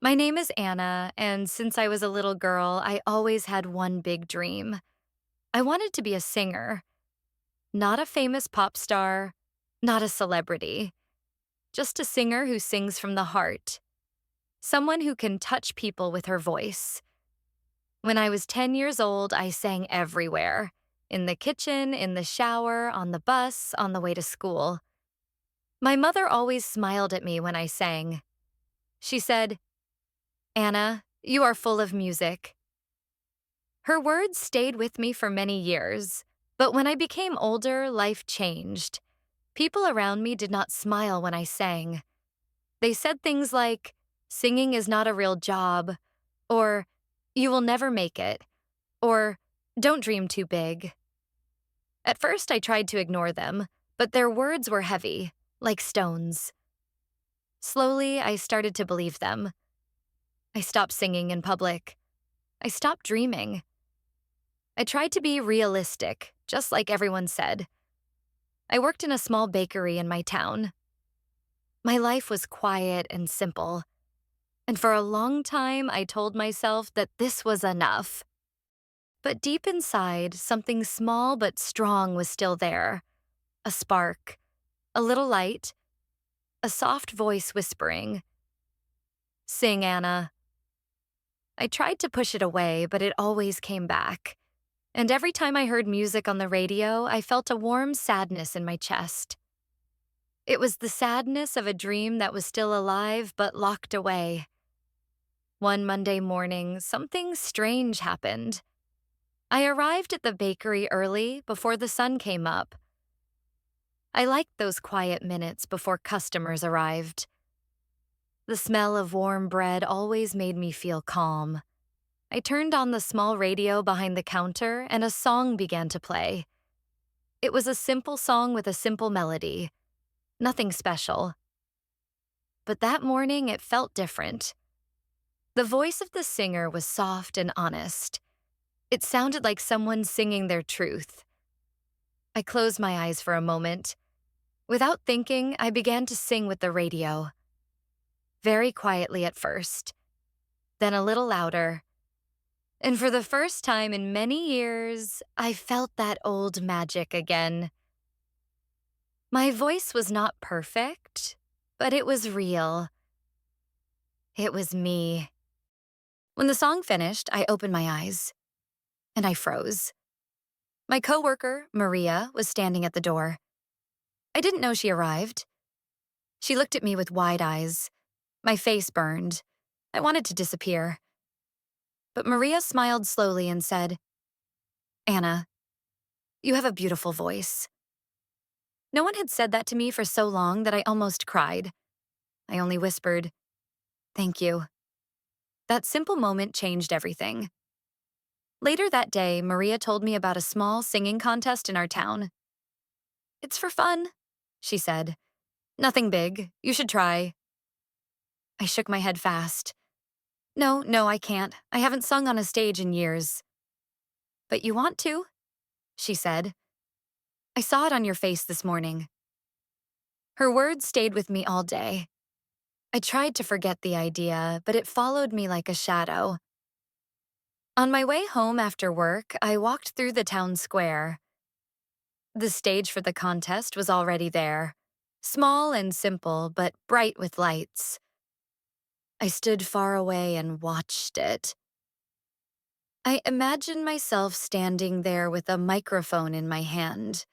My name is Anna, and since I was a little girl, I always had one big dream. I wanted to be a singer, not a famous pop star, not a celebrity, just a singer who sings from the heart, someone who can touch people with her voice. When I was 10 years old, I sang everywhere in the kitchen, in the shower, on the bus, on the way to school. My mother always smiled at me when I sang. She said, "Anna, you are full of music." Her words stayed with me for many years, but when I became older, life changed. People around me did not smile when I sang. They said things like, "Singing is not a real job," or "You will never make it," or "Don't dream too big." At first, I tried to ignore them, but their words were heavy, like stones. Slowly, I started to believe them. I stopped singing in public. I stopped dreaming. I tried to be realistic, just like everyone said. I worked in a small bakery in my town. My life was quiet and simple, and for a long time I told myself that this was enough. But deep inside, something small but strong was still there. A spark, a little light, a soft voice whispering, "Sing, Anna." I tried to push it away, but it always came back. And every time I heard music on the radio, I felt a warm sadness in my chest. It was the sadness of a dream that was still alive but locked away. One Monday morning, something strange happened. I arrived at the bakery early before the sun came up. I liked those quiet minutes before customers arrived. The smell of warm bread always made me feel calm. I turned on the small radio behind the counter and a song began to play. It was a simple song with a simple melody. Nothing special. But that morning it felt different. The voice of the singer was soft and honest. It sounded like someone singing their truth. I closed my eyes for a moment. Without thinking, I began to sing with the radio. Very quietly at first, then a little louder. And for the first time in many years, I felt that old magic again. My voice was not perfect, but it was real. It was me. When the song finished, I opened my eyes, and I froze. My coworker, Maria, was standing at the door. I didn't know she arrived. She looked at me with wide eyes. My face burned. I wanted to disappear. But Maria smiled slowly and said, "Anna, you have a beautiful voice." No one had said that to me for so long that I almost cried. I only whispered, "Thank you." That simple moment changed everything. Later that day, Maria told me about a small singing contest in our town. "It's for fun," she said. "Nothing big. You should try." I shook my head fast. No, I can't. I haven't sung on a stage in years." "But you want to," she said. "I saw it on your face this morning." Her words stayed with me all day. I tried to forget the idea, but it followed me like a shadow. On my way home after work, I walked through the town square. The stage for the contest was already there, small and simple, but bright with lights. I stood far away and watched it. I imagined myself standing there with a microphone in my hand.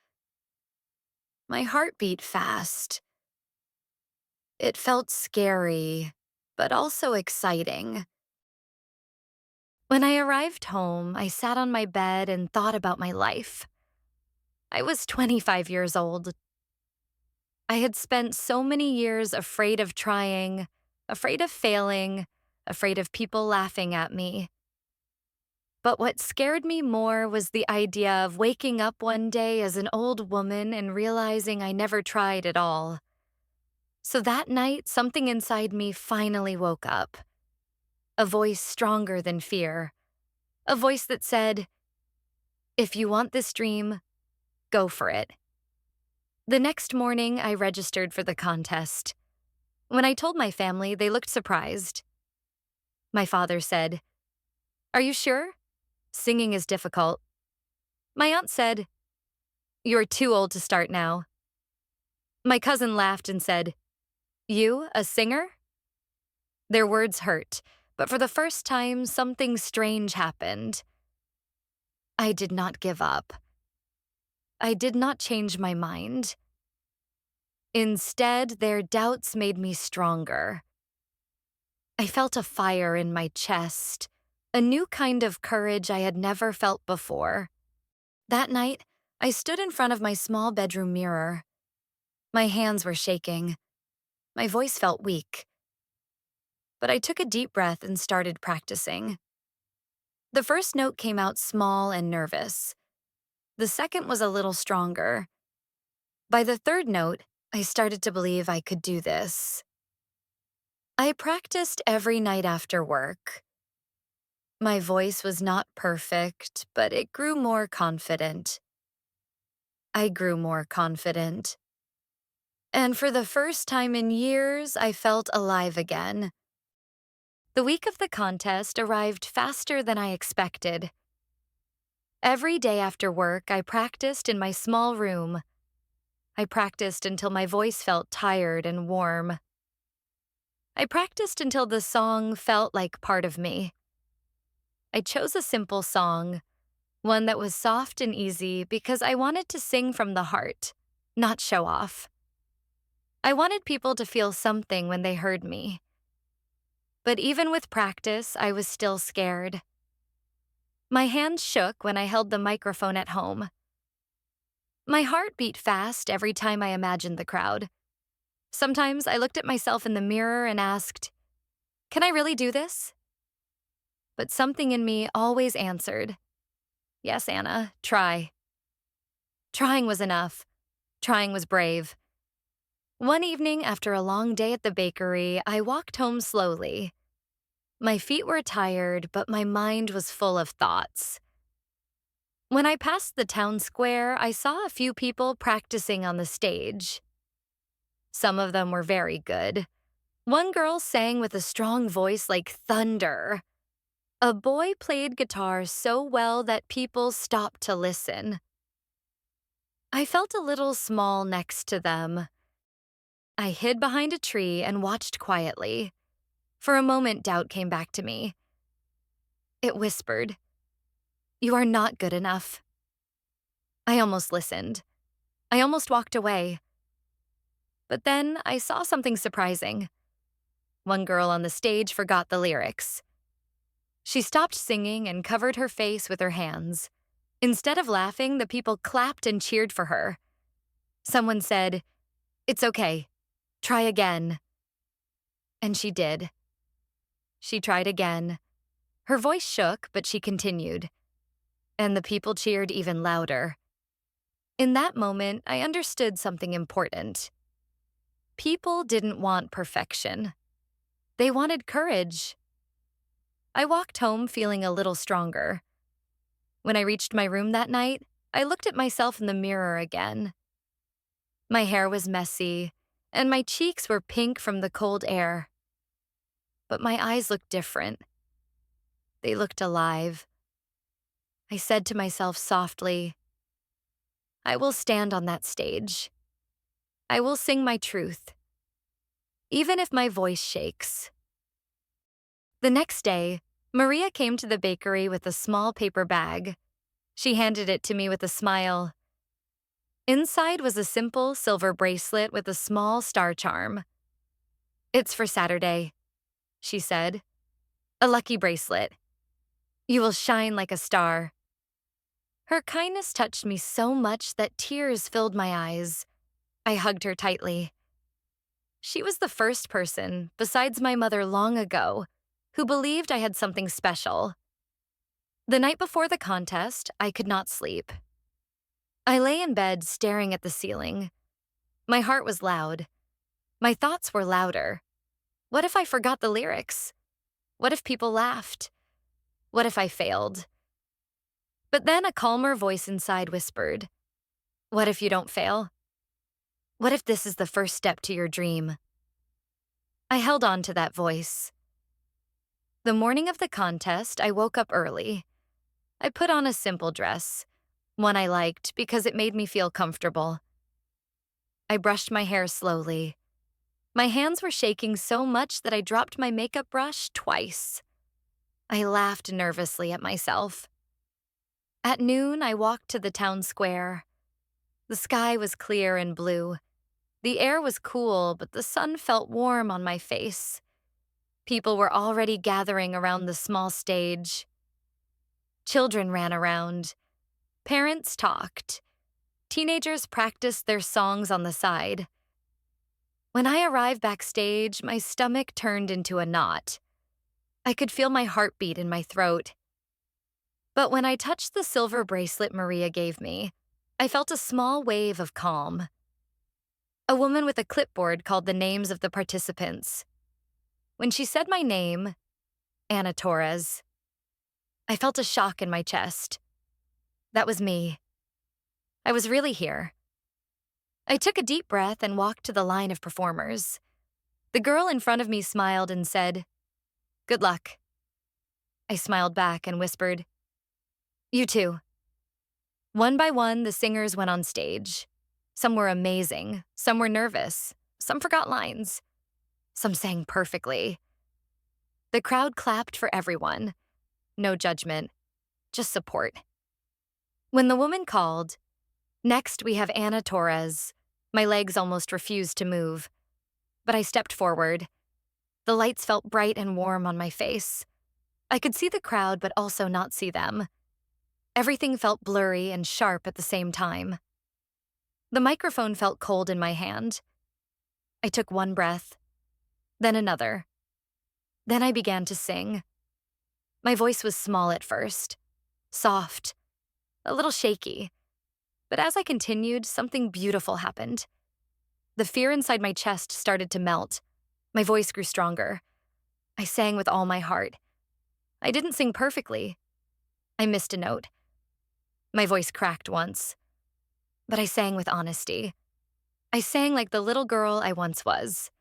My heart beat fast. It felt scary, but also exciting. When I arrived home, I sat on my bed and thought about my life. I was 25 years old. I had spent so many years afraid of trying, afraid of failing, afraid of people laughing at me. But what scared me more was the idea of waking up one day as an old woman and realizing I never tried at all. So that night, something inside me finally woke up. A voice stronger than fear. A voice that said, "If you want this dream, go for it." The next morning, I registered for the contest. When I told my family, they looked surprised. My father said, "Are you sure? Singing is difficult." My aunt said, "You're too old to start now." My cousin laughed and said, "You, a singer?" Their words hurt, but for the first time, something strange happened. I did not give up. I did not change my mind. Instead, their doubts made me stronger. I felt a fire in my chest, a new kind of courage I had never felt before. That night, I stood in front of my small bedroom mirror. My hands were shaking. My voice felt weak. But I took a deep breath and started practicing. The first note came out small and nervous. The second was a little stronger. By the third note, I started to believe I could do this. I practiced every night after work. My voice was not perfect, but it grew more confident. I grew more confident. And for the first time in years, I felt alive again. The week of the contest arrived faster than I expected. Every day after work, I practiced in my small room. I practiced until my voice felt tired and warm. I practiced until the song felt like part of me. I chose a simple song, one that was soft and easy because I wanted to sing from the heart, not show off. I wanted people to feel something when they heard me. But even with practice, I was still scared. My hands shook when I held the microphone at home. My heart beat fast every time I imagined the crowd. Sometimes I looked at myself in the mirror and asked, "Can I really do this?" But something in me always answered, "Yes, Anna, try." Trying was enough. Trying was brave. One evening after a long day at the bakery, I walked home slowly. My feet were tired, but my mind was full of thoughts. When I passed the town square, I saw a few people practicing on the stage. Some of them were very good. One girl sang with a strong voice like thunder. A boy played guitar so well that people stopped to listen. I felt a little small next to them. I hid behind a tree and watched quietly. For a moment, doubt came back to me. It whispered, "You are not good enough." I almost listened. I almost walked away. But then I saw something surprising. One girl on the stage forgot the lyrics. She stopped singing and covered her face with her hands. Instead of laughing, the people clapped and cheered for her. Someone said, "It's okay. Try again." And she did. She tried again. Her voice shook, but she continued. And the people cheered even louder. In that moment, I understood something important. People didn't want perfection. They wanted courage. I walked home feeling a little stronger. When I reached my room that night, I looked at myself in the mirror again. My hair was messy, and my cheeks were pink from the cold air. But my eyes looked different. They looked alive. I said to myself softly, "I will stand on that stage. I will sing my truth, even if my voice shakes." The next day, Maria came to the bakery with a small paper bag. She handed it to me with a smile. Inside was a simple silver bracelet with a small star charm. "It's for Saturday," she said. "A lucky bracelet. You will shine like a star." Her kindness touched me so much that tears filled my eyes. I hugged her tightly. She was the first person, besides my mother long ago, who believed I had something special. The night before the contest, I could not sleep. I lay in bed staring at the ceiling. My heart was loud. My thoughts were louder. What if I forgot the lyrics? What if people laughed? What if I failed? But then a calmer voice inside whispered, "What if you don't fail? What if this is the first step to your dream?" I held on to that voice. The morning of the contest, I woke up early. I put on a simple dress, one I liked because it made me feel comfortable. I brushed my hair slowly. My hands were shaking so much that I dropped my makeup brush twice. I laughed nervously at myself. At noon, I walked to the town square. The sky was clear and blue. The air was cool, but the sun felt warm on my face. People were already gathering around the small stage. Children ran around. Parents talked. Teenagers practiced their songs on the side. When I arrived backstage, my stomach turned into a knot. I could feel my heartbeat in my throat. But when I touched the silver bracelet Maria gave me, I felt a small wave of calm. A woman with a clipboard called the names of the participants. When she said my name, Anna Torres, I felt a shock in my chest. That was me. I was really here. I took a deep breath and walked to the line of performers. The girl in front of me smiled and said, "Good luck." I smiled back and whispered, "You too." One by one, the singers went on stage. Some were amazing, some were nervous, some forgot lines, some sang perfectly. The crowd clapped for everyone. No judgment, just support. When the woman called, "Next we have Anna Torres," my legs almost refused to move. But I stepped forward. The lights felt bright and warm on my face. I could see the crowd but also not see them. Everything felt blurry and sharp at the same time. The microphone felt cold in my hand. I took one breath, then another. Then I began to sing. My voice was small at first, soft, a little shaky. But as I continued, something beautiful happened. The fear inside my chest started to melt. My voice grew stronger. I sang with all my heart. I didn't sing perfectly. I missed a note. My voice cracked once. But I sang with honesty. I sang like the little girl I once was.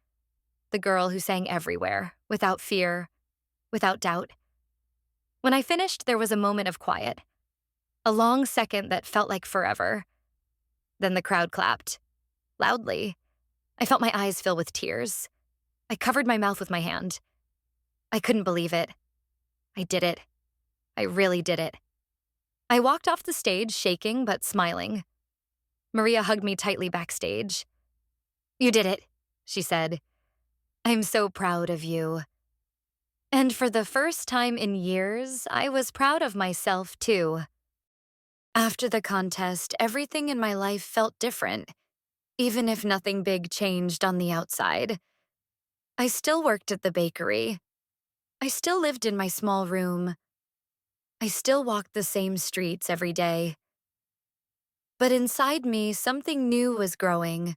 The girl who sang everywhere, without fear, without doubt. When I finished, there was a moment of quiet. A long second that felt like forever. Then the crowd clapped. Loudly. I felt my eyes fill with tears. I covered my mouth with my hand. I couldn't believe it. I did it. I really did it. I walked off the stage shaking but smiling. Maria hugged me tightly backstage. "You did it," she said. "I'm so proud of you." And for the first time in years, I was proud of myself too. After the contest, everything in my life felt different, even if nothing big changed on the outside. I still worked at the bakery. I still lived in my small room. I still walked the same streets every day. But inside me, something new was growing.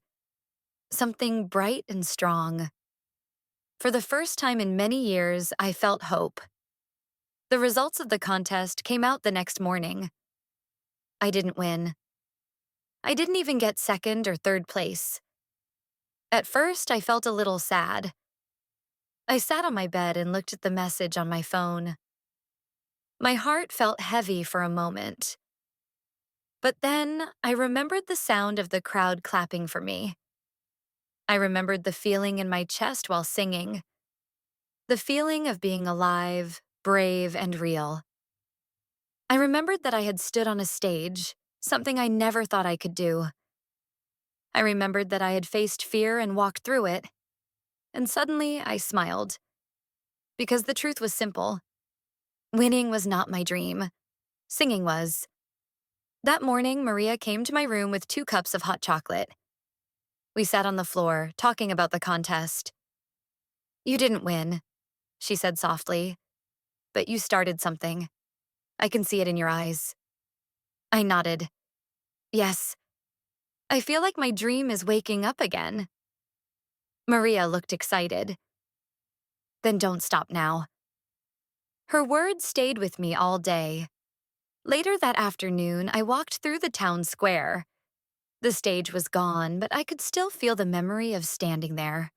Something bright and strong. For the first time in many years, I felt hope. The results of the contest came out the next morning. I didn't win. I didn't even get second or third place. At first, I felt a little sad. I sat on my bed and looked at the message on my phone. My heart felt heavy for a moment. But then, I remembered the sound of the crowd clapping for me. I remembered the feeling in my chest while singing. The feeling of being alive, brave, and real. I remembered that I had stood on a stage, something I never thought I could do. I remembered that I had faced fear and walked through it. And suddenly, I smiled. Because the truth was simple. Winning was not my dream. Singing was. That morning, Maria came to my room with 2 cups of hot chocolate. We sat on the floor, talking about the contest. "You didn't win," she said softly, "but you started something. I can see it in your eyes." I nodded. "Yes. I feel like my dream is waking up again." Maria looked excited. "Then don't stop now." Her words stayed with me all day. Later that afternoon, I walked through the town square. The stage was gone, but I could still feel the memory of standing there.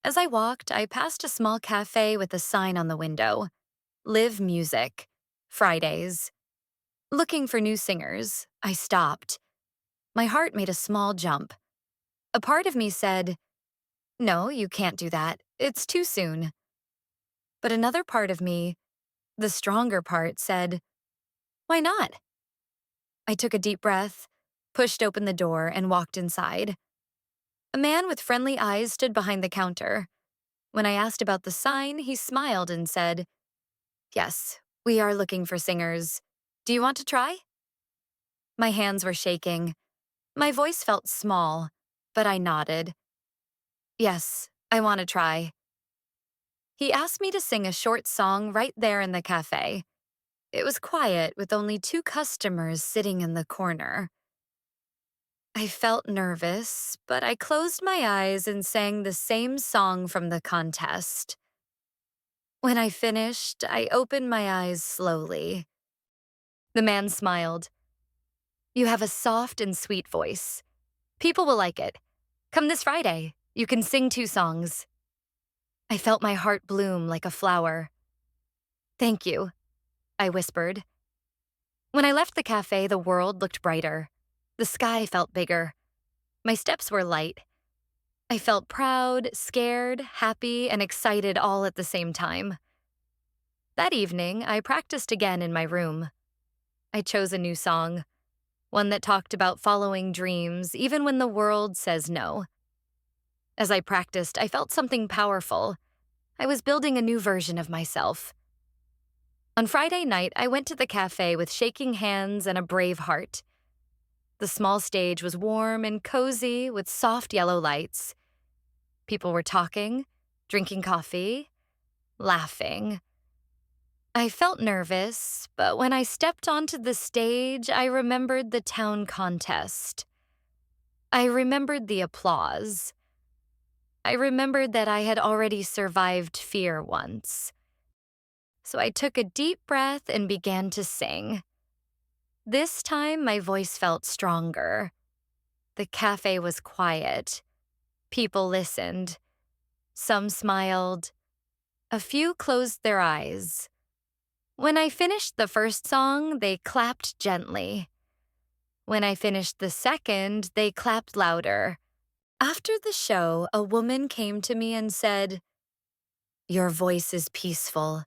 As I walked, I passed a small cafe with a sign on the window, Live Music, Fridays. Looking for new singers, I stopped. My heart made a small jump. A part of me said, "No, you can't do that. It's too soon." But another part of me, the stronger part, said, "Why not?" I took a deep breath, pushed open the door, and walked inside. A man with friendly eyes stood behind the counter. When I asked about the sign, he smiled and said, "Yes, we are looking for singers. Do you want to try?" My hands were shaking. My voice felt small, but I nodded. "Yes, I want to try." He asked me to sing a short song right there in the cafe. It was quiet, with only 2 customers sitting in the corner. I felt nervous, but I closed my eyes and sang the same song from the contest. When I finished, I opened my eyes slowly. The man smiled. "You have a soft and sweet voice. People will like it. Come this Friday. You can sing 2 songs." I felt my heart bloom like a flower. "Thank you," I whispered. When I left the cafe, the world looked brighter. The sky felt bigger. My steps were light. I felt proud, scared, happy, and excited all at the same time. That evening, I practiced again in my room. I chose a new song, one that talked about following dreams even when the world says no. As I practiced, I felt something powerful. I was building a new version of myself. On Friday night, I went to the cafe with shaking hands and a brave heart. The small stage was warm and cozy with soft yellow lights. People were talking, drinking coffee, laughing. I felt nervous, but when I stepped onto the stage, I remembered the town contest. I remembered the applause. I remembered that I had already survived fear once. So I took a deep breath and began to sing. This time, my voice felt stronger. The cafe was quiet. People listened. Some smiled. A few closed their eyes. When I finished the first song, they clapped gently. When I finished the second, they clapped louder. After the show, a woman came to me and said, "Your voice is peaceful.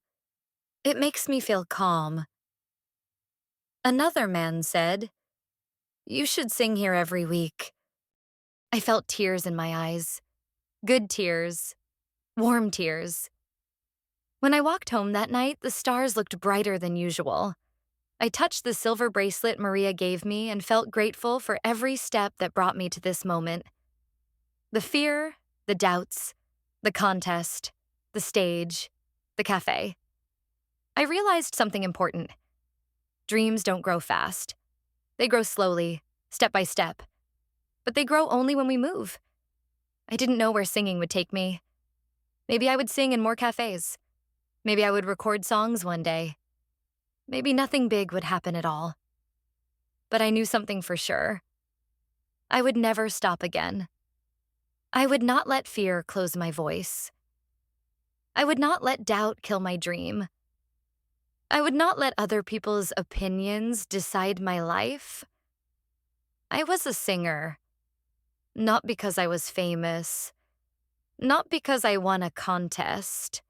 It makes me feel calm." Another man said, "You should sing here every week." I felt tears in my eyes. Good tears. Warm tears. When I walked home that night, the stars looked brighter than usual. I touched the silver bracelet Maria gave me and felt grateful for every step that brought me to this moment. The fear, the doubts, the contest, the stage, the cafe. I realized something important. Dreams don't grow fast. They grow slowly, step by step. But they grow only when we move. I didn't know where singing would take me. Maybe I would sing in more cafes. Maybe I would record songs one day. Maybe nothing big would happen at all. But I knew something for sure. I would never stop again. I would not let fear close my voice. I would not let doubt kill my dream. I would not let other people's opinions decide my life. I was a singer, not because I was famous, not because I won a contest,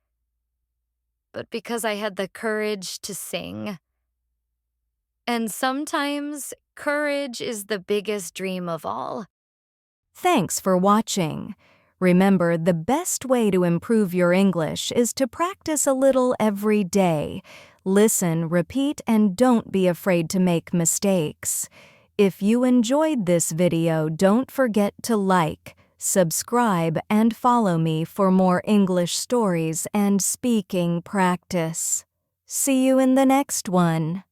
but because I had the courage to sing. And sometimes, courage is the biggest dream of all. Thanks for watching. Remember, the best way to improve your English is to practice a little every day. Listen, repeat, and don't be afraid to make mistakes. If you enjoyed this video, don't forget to like, subscribe, and follow me for more English stories and speaking practice. See you in the next one.